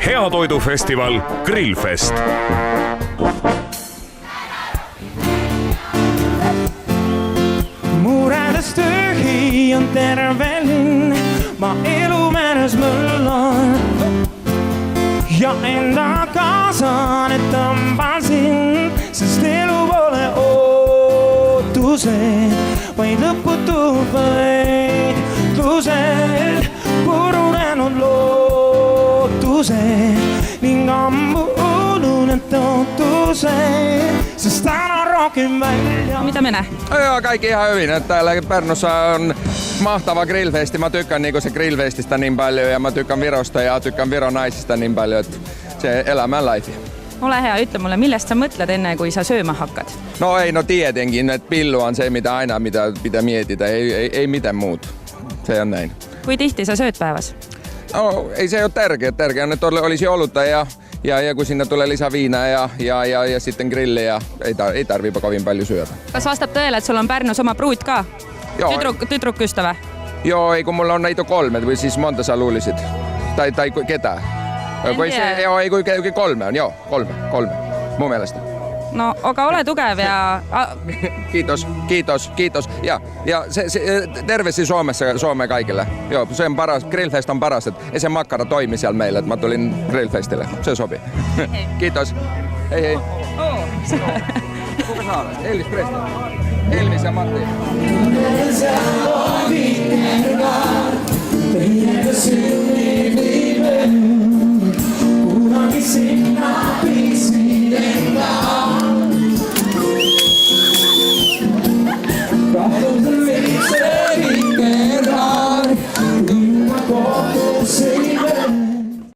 Heatoidufestival Grillfest. Muredest tühi on terve linn, ma elu meeles möllan ja enda kaasa nüüd tõmbasin, sest elu pole ootused, vaid lõputud võitlused, purunenud lootused ning ammu ununenud ootused, sest täna rohkem välja. Mitä menee? Joo, kaikki ihan hyvin. Täällä Pärnussa on mahtava grillfesti. Mä tykkään niinku se grillfestistä niin paljon ja mä tykkään Virosta ja tykkään Viron naisista niin paljon, että se elämän life. Ole hea, ütle mulle, millest sa mõtled enne, kui sa sööma hakkad? No ei, no tietenkin, että pillu on se mitä aina mitä mietitä, ei mitään muut. Se on näin. Kui tihti sa sööt päevas? No ei se ole tärkeä. Tärkeä on, että olisi olutta ja kun sinne tulee lisää viinaa ja sitten grilli ja ei tarviipa kovin paljon syödä. Kas vastab tõele, et sul on Pärnus oma pruut ka? Joo. Tüdrukystävä? Joo, ei kun mulla on näitä 3, või siis monta sä luulisit? Tai ketään? Ei kun 3 on, joo, 3, mun mielestä. No, aga ole tugev ja... Kiitos. Ja se terveisiä Suomeen kaikille. Joo, se on paras, Grillfest on paras, että ei se makkara toimi siellä meillä, että mä tulin Grillfestille. Se sopii. Kiitos. Hei. Kuka saa? Elvis Presley. Elvis ja Matti. Sing